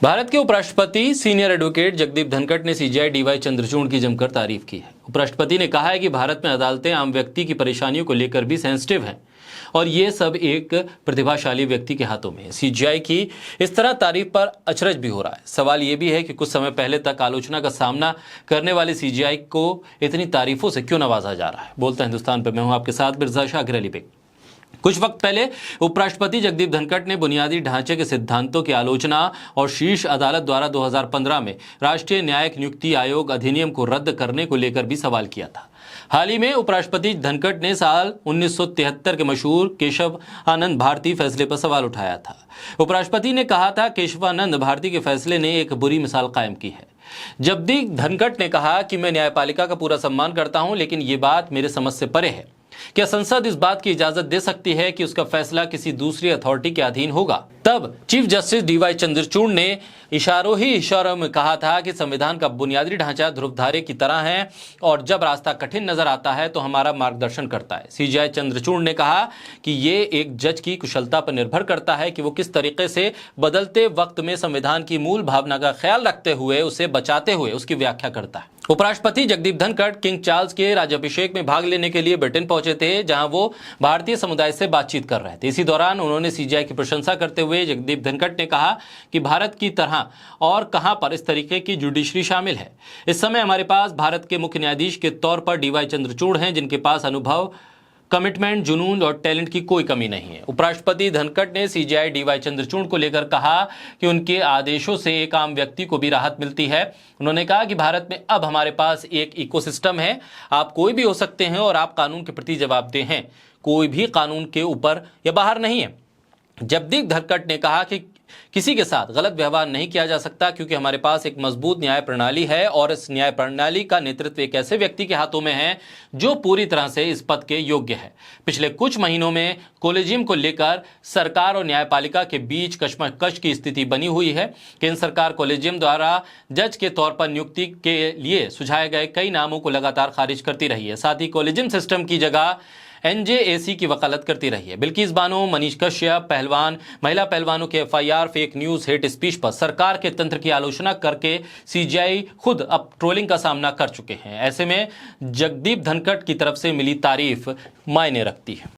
भारत के उपराष्ट्रपति senior advocate Jagdeep Dhankhar ने सीजेआई डीवाई चंद्रचूड़ की जमकर तारीफ की है। उपराष्ट्रपति ने कहा है कि भारत में अदालतें आम व्यक्ति की परेशानियों को लेकर भी सेंसिटिव हैं और ये सब एक प्रतिभाशाली व्यक्ति के हाथों में है। सीजेआई की इस तरह तारीफ पर अचरज भी हो रहा है। सवाल ये भी है कि कुछ समय पहले तक आलोचना का सामना करने वाली सीजेआई को इतनी तारीफों से क्यों नवाजा जा रहा है। बोलता हिंदुस्तान पर मैं हूं आपके साथ मिर्जा शाकिर अली बेग। कुछ वक्त पहले उपराष्ट्रपति जगदीप धनखड़ ने बुनियादी ढांचे के सिद्धांतों की आलोचना और शीर्ष अदालत द्वारा 2015 में राष्ट्रीय न्यायिक नियुक्ति आयोग अधिनियम को रद्द करने को लेकर भी सवाल किया था। हाल ही में उपराष्ट्रपति धनखड़ ने साल 1973 के मशहूर केशवानंद भारती फैसले पर सवाल उठाया था। उपराष्ट्रपति ने कहा था, केशवानंद भारती के फैसले ने एक बुरी मिसाल कायम की है। जगदीप धनखड़ ने कहा कि मैं न्यायपालिका का पूरा सम्मान करता हूं, लेकिन ये बात मेरे समझ से परे है। क्या संसद इस बात की इजाजत दे सकती है कि उसका फैसला किसी दूसरी अथॉरिटी के अधीन होगा? तब चीफ जस्टिस डीवाई चंद्रचूड़ ने इशारों में कहा था कि संविधान का बुनियादी ढांचा ध्रुवधारे की तरह है और जब रास्ता कठिन नजर आता है तो हमारा मार्गदर्शन करता है। सीजेआई चंद्रचूड़ ने कहा कि ये एक जज की कुशलता पर निर्भर करता है कि वो किस तरीके से बदलते वक्त में संविधान की मूल भावना का ख्याल रखते हुए उसे बचाते हुए उसकी व्याख्या करता है। उपराष्ट्रपति जगदीप धनखड़ किंग चार्ल्स के राज्याभिषेक में भाग लेने के लिए ब्रिटेन पहुंचे थे, जहां वो भारतीय समुदाय से बातचीत कर रहे थे। इसी दौरान उन्होंने सीजेआई की प्रशंसा करते हुए जगदीप धनखड़ ने कहा कि भारत की तरह और कहां पर इस तरीके की जुडिशरी शामिल है। इस समय हमारे पास भारत के मुख्य न्यायाधीश के तौर पर डीवाई चंद्रचूड़ हैं, जिनके पास अनुभव, कमिटमेंट, जुनून और टैलेंट की कोई कमी नहीं है। उपराष्ट्रपति धनखड़ ने सीजेआई डीवाई चंद्रचूड़ को लेकर कहा कि उनके आदेशों से एक आम व्यक्ति को भी राहत मिलती है। उन्होंने कहा कि भारत में अब हमारे पास एक इकोसिस्टम है, आप कोई भी हो सकते हैं और आप कानून के प्रति जवाबदेह हैं। कोई भी कानून के ऊपर या बाहर नहीं है। जगदीप धनखड़ ने कहा कि किसी के साथ गलत व्यवहार नहीं किया जा सकता, क्योंकि हमारे पास एक मजबूत न्याय प्रणाली है और इस न्याय प्रणाली का नेतृत्व एक ऐसे व्यक्ति के हाथों में है जो पूरी तरह से इस पद के योग्य है। पिछले कुछ महीनों में कोलेजियम को लेकर सरकार और न्यायपालिका के बीच कशमकश की स्थिति बनी हुई है। केंद्र सरकार कोलेजियम द्वारा जज के तौर पर नियुक्ति के लिए सुझाए गए कई नामों को लगातार खारिज करती रही है। साथ ही कोलेजियम सिस्टम की जगह एनजेएसी की वकालत करती रही है। बिल्किस बानो, मनीष कश्यप, महिला पहलवानों के FIR, fake news, hate speech पर सरकार के तंत्र की आलोचना करके सीजेआई खुद अब ट्रोलिंग का सामना कर चुके हैं। ऐसे में जगदीप धनखड़ की तरफ से मिली तारीफ मायने रखती है।